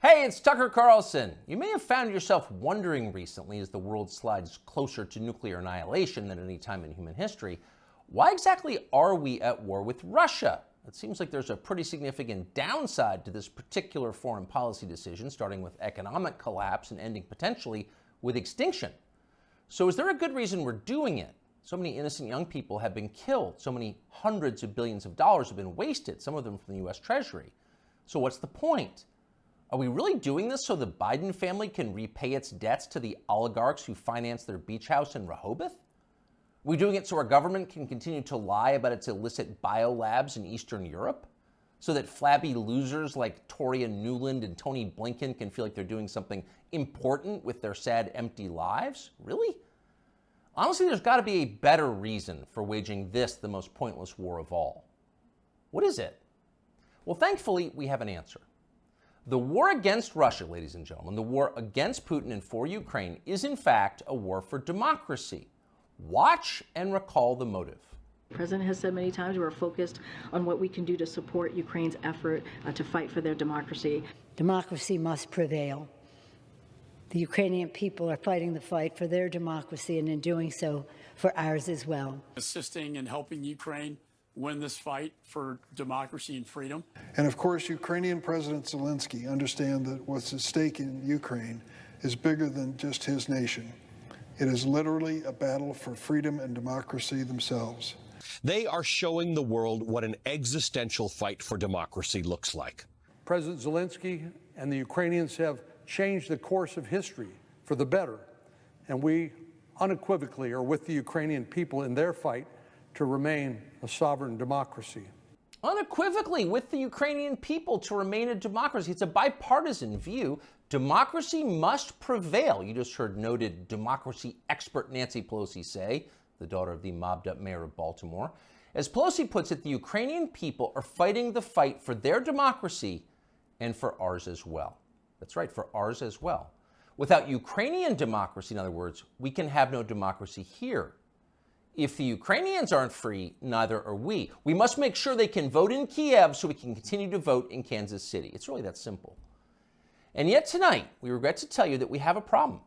Hey, it's Tucker Carlson. You may have found yourself wondering recently, as the world slides closer to nuclear annihilation than any time in human history, why exactly are we at war with Russia? It seems like there's a pretty significant downside to this particular foreign policy decision, starting with economic collapse and ending potentially with extinction. So is there a good reason we're doing it? So many innocent young people have been killed. So many hundreds of billions of dollars have been wasted, some of them from the U.S. Treasury. So what's the point? Are we really doing this so the Biden family can repay its debts to the oligarchs who financed their beach house in Rehoboth? Are we doing it so our government can continue to lie about its illicit biolabs in Eastern Europe? So that flabby losers like Toria Nuland and Tony Blinken can feel like they're doing something important with their sad, empty lives? Really? Honestly, there's got to be a better reason for waging this, the most pointless war of all. What is it? Well, thankfully, we have an answer. The war against Russia, ladies and gentlemen, the war against Putin and for Ukraine is in fact a war for democracy. Watch and recall the motive. The President has said many times we're focused on what we can do to support Ukraine's effort to fight for their democracy. Democracy must prevail. The Ukrainian people are fighting the fight for their democracy and in doing so for ours as well. Assisting and helping Ukraine win this fight for democracy and freedom. And of course, Ukrainian President Zelensky understands that what's at stake in Ukraine is bigger than just his nation. It is literally a battle for freedom and democracy themselves. They are showing the world what an existential fight for democracy looks like. President Zelensky and the Ukrainians have changed the course of history for the better, and we unequivocally are with the Ukrainian people in their fight to remain a sovereign democracy. Unequivocally with the Ukrainian people to remain a democracy. It's a bipartisan view. Democracy must prevail. You just heard noted democracy expert Nancy Pelosi say, the daughter of the mobbed-up mayor of Baltimore. As Pelosi puts it, the Ukrainian people are fighting the fight for their democracy and for ours as well. That's right, for ours as well. Without Ukrainian democracy, in other words, we can have no democracy here. If the Ukrainians aren't free, neither are we. We must make sure they can vote in Kiev so we can continue to vote in Kansas City. It's really that simple. And yet tonight, we regret to tell you that we have a problem.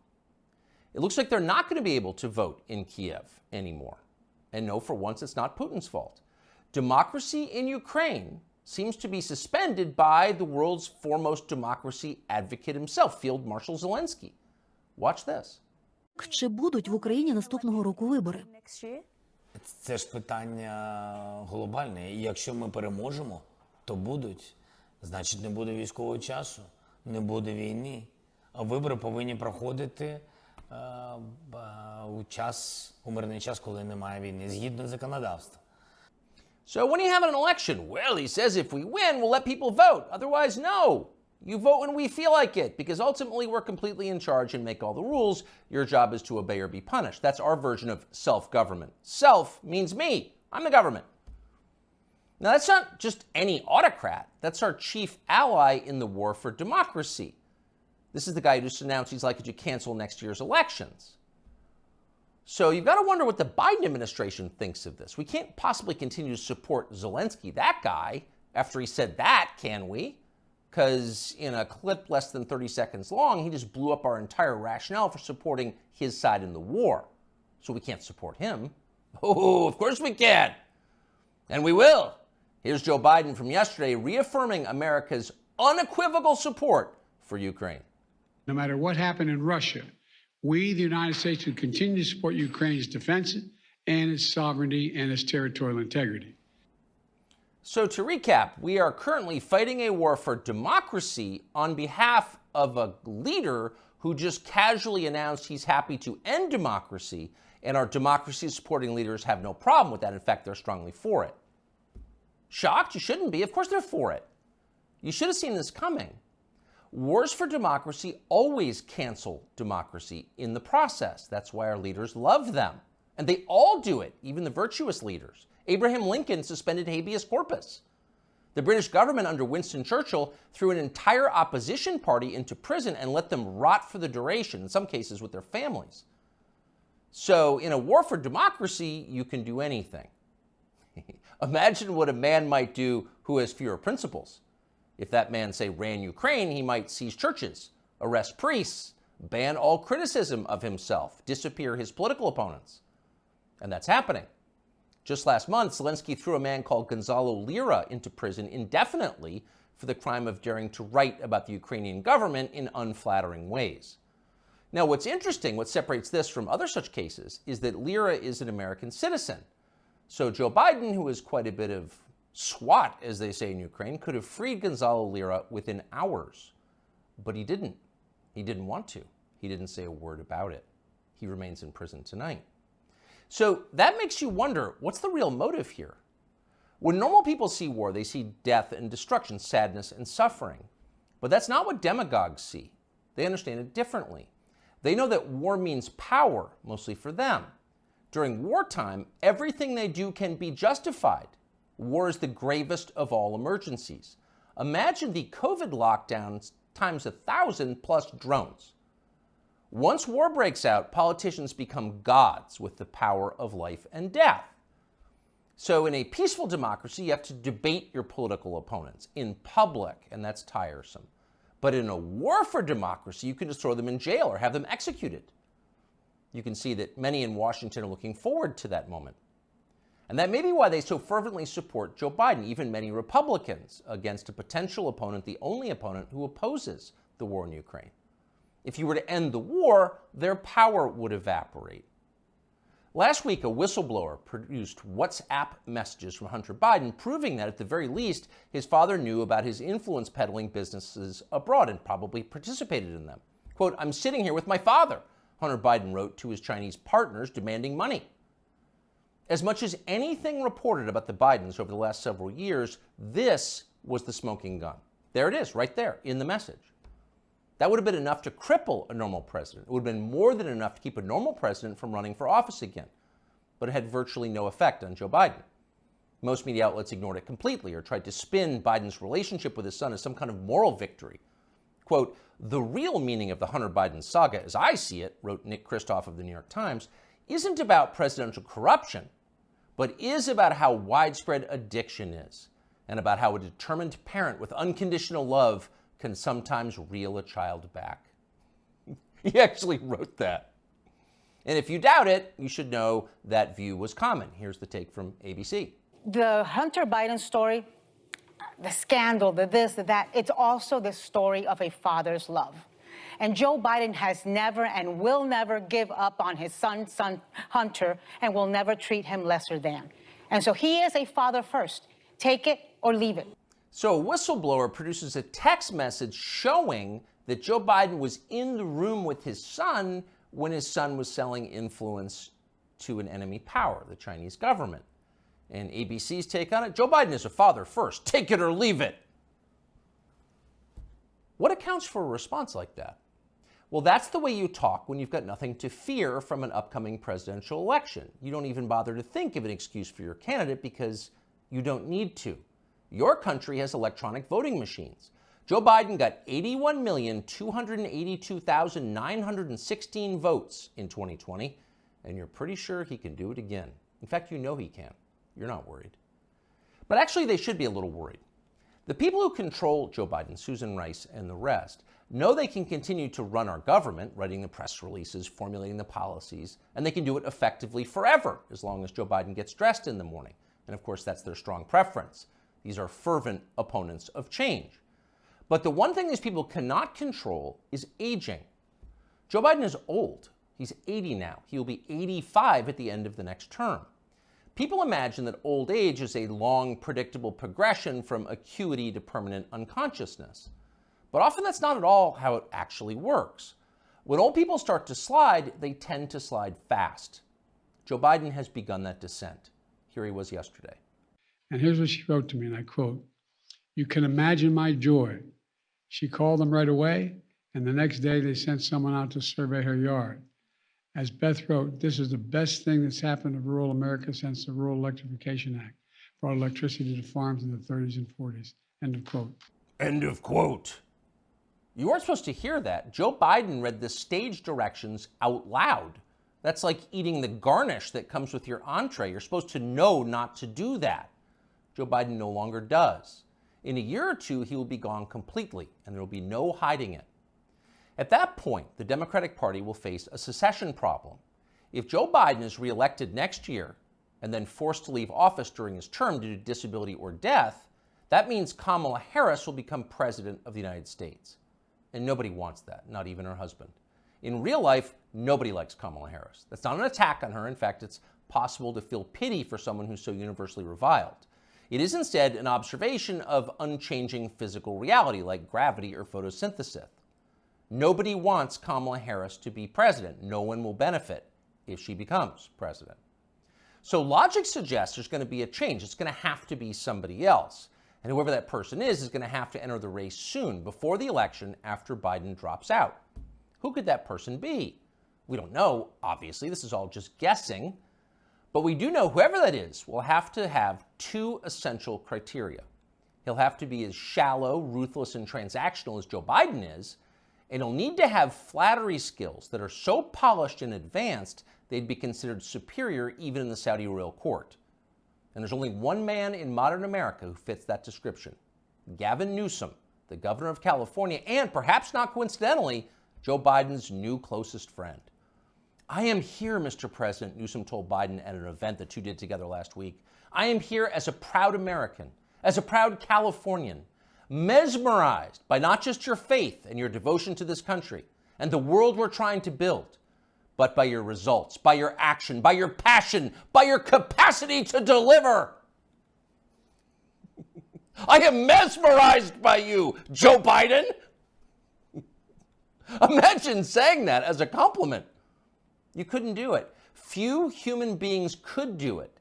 It looks like they're not going to be able to vote in Kiev anymore. And no, for once, it's not Putin's fault. Democracy in Ukraine seems to be suspended by the world's foremost democracy advocate himself, Field Marshal Zelensky. Watch this. Чи будуть в Україні наступного року вибори? Це ж питання глобальне. І якщо ми переможемо, то будуть. Значить, не буде військового часу, не буде війни. А вибори повинні проходити у мирний час, коли немає війни, згідно законодавства. So when you have an election, well, he says if we win, we'll let people vote. Otherwise, no. You vote when we feel like it, because ultimately we're completely in charge and make all the rules. Your job is to obey or be punished. That's our version of self-government. Self means me. I'm the government. Now, that's not just any autocrat. That's our chief ally in the war for democracy. This is the guy who just announced he's likely to cancel next year's elections. So you've got to wonder what the Biden administration thinks of this. We can't possibly continue to support Zelensky, that guy, after he said that, can we? Because in a clip less than 30 seconds long, he just blew up our entire rationale for supporting his side in the war. So we can't support him. Oh, of course we can. And we will. Here's Joe Biden from yesterday reaffirming America's unequivocal support for Ukraine. No matter what happened in Russia, we, the United States, will continue to support Ukraine's defense and its sovereignty and its territorial integrity. So to recap, we are currently fighting a war for democracy on behalf of a leader who just casually announced he's happy to end democracy, and our democracy-supporting leaders have no problem with that. In fact, they're strongly for it. Shocked? You shouldn't be. Of course they're for it. You should have seen this coming. Wars for democracy always cancel democracy in the process. That's why our leaders love them. And they all do it, even the virtuous leaders. Abraham Lincoln suspended habeas corpus. The British government under Winston Churchill threw an entire opposition party into prison and let them rot for the duration, in some cases with their families. So in a war for democracy, you can do anything. Imagine what a man might do who has fewer principles. If that man, say, ran Ukraine, he might seize churches, arrest priests, ban all criticism of himself, disappear his political opponents. And that's happening. Just last month, Zelensky threw a man called Gonzalo Lira into prison indefinitely for the crime of daring to write about the Ukrainian government in unflattering ways. Now, what's interesting, what separates this from other such cases, is that Lira is an American citizen. So Joe Biden, who is quite a bit of SWAT, as they say in Ukraine, could have freed Gonzalo Lira within hours. But he didn't. He didn't want to. He didn't say a word about it. He remains in prison tonight. So that makes you wonder, what's the real motive here? When normal people see war, they see death and destruction, sadness and suffering. But that's not what demagogues see. They understand it differently. They know that war means power, mostly for them. During wartime, everything they do can be justified. War is the gravest of all emergencies. Imagine the COVID lockdowns times 1,000 plus drones. Once war breaks out, politicians become gods with the power of life and death. So in a peaceful democracy, you have to debate your political opponents in public, and that's tiresome. But in a war for democracy, you can just throw them in jail or have them executed. You can see that many in Washington are looking forward to that moment. And that may be why they so fervently support Joe Biden, even many Republicans, against a potential opponent, the only opponent who opposes the war in Ukraine. If you were to end the war, their power would evaporate. Last week, a whistleblower produced WhatsApp messages from Hunter Biden, proving that at the very least, his father knew about his influence peddling businesses abroad and probably participated in them. Quote, "I'm sitting here with my father," Hunter Biden wrote to his Chinese partners demanding money. As much as anything reported about the Bidens over the last several years, this was the smoking gun. There it is, right there, in the message. That would have been enough to cripple a normal president. It would have been more than enough to keep a normal president from running for office again. But it had virtually no effect on Joe Biden. Most media outlets ignored it completely or tried to spin Biden's relationship with his son as some kind of moral victory. Quote, "The real meaning of the Hunter Biden saga, as I see it," wrote Nick Kristof of the New York Times, "isn't about presidential corruption, but is about how widespread addiction is and about how a determined parent with unconditional love can sometimes reel a child back." He actually wrote that. And if you doubt it, you should know that view was common. Here's the take from ABC. The Hunter Biden story, the scandal, the this, the that, it's also the story of a father's love. And Joe Biden has never and will never give up on his son Hunter, and will never treat him lesser than. And so he is a father first. Take it or leave it. So a whistleblower produces a text message showing that Joe Biden was in the room with his son when his son was selling influence to an enemy power, the Chinese government. And ABC's take on it, Joe Biden is a father first. Take it or leave it. What accounts for a response like that? Well, that's the way you talk when you've got nothing to fear from an upcoming presidential election. You don't even bother to think of an excuse for your candidate because you don't need to. Your country has electronic voting machines. Joe Biden got 81,282,916 votes in 2020, and you're pretty sure he can do it again. In fact, you know he can. You're not worried. But actually, they should be a little worried. The people who control Joe Biden, Susan Rice and the rest, know they can continue to run our government, writing the press releases, formulating the policies, and they can do it effectively forever, as long as Joe Biden gets dressed in the morning. And of course, that's their strong preference. These are fervent opponents of change. But the one thing these people cannot control is aging. Joe Biden is old. He's 80 now. He will be 85 at the end of the next term. People imagine that old age is a long, predictable progression from acuity to permanent unconsciousness. But often that's not at all how it actually works. When old people start to slide, they tend to slide fast. Joe Biden has begun that descent. Here he was yesterday. And here's what she wrote to me, and I quote, "You can imagine my joy. She called them right away, and the next day they sent someone out to survey her yard. As Beth wrote, this is the best thing that's happened to rural America since the Rural Electrification Act brought electricity to farms in the 30s and 40s. End of quote." End of quote. You weren't supposed to hear that. Joe Biden read the stage directions out loud. That's like eating the garnish that comes with your entree. You're supposed to know not to do that. Joe Biden no longer does. In a year or two, he will be gone completely, and there will be no hiding it. At that point, the Democratic Party will face a secession problem. If Joe Biden is reelected next year and then forced to leave office during his term due to disability or death, that means Kamala Harris will become president of the United States. And nobody wants that, not even her husband. In real life, nobody likes Kamala Harris. That's not an attack on her. In fact, it's possible to feel pity for someone who's so universally reviled. It is instead an observation of unchanging physical reality like gravity or photosynthesis. Nobody wants Kamala Harris to be president. No one will benefit if she becomes president. So logic suggests there's going to be a change. It's going to have to be somebody else. And whoever that person is going to have to enter the race soon, before the election, after Biden drops out. Who could that person be? We don't know, obviously. This is all just guessing. But we do know whoever that is will have to have two essential criteria. He'll have to be as shallow, ruthless, and transactional as Joe Biden is, and he'll need to have flattery skills that are so polished and advanced they'd be considered superior even in the Saudi royal court. And there's only one man in modern America who fits that description: Gavin Newsom, the governor of California, and perhaps not coincidentally, Joe Biden's new closest friend. "I am here, Mr. President," Newsom told Biden at an event the two did together last week. "I am here as a proud American, as a proud Californian, mesmerized by not just your faith and your devotion to this country and the world we're trying to build, but by your results, by your action, by your passion, by your capacity to deliver. I am mesmerized by you, Joe Biden." Imagine saying that as a compliment. You couldn't do it. Few human beings could do it.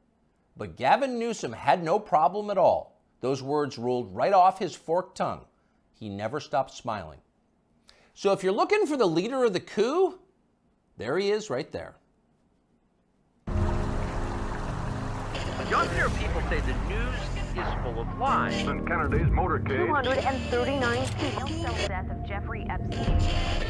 But Gavin Newsom had no problem at all. Those words rolled right off his forked tongue. He never stopped smiling. So if you're looking for the leader of the coup, there he is right there. Younger people say the news is full of lies. In Kennedy's motorcade. 239 people. The death of Jeffrey Epstein.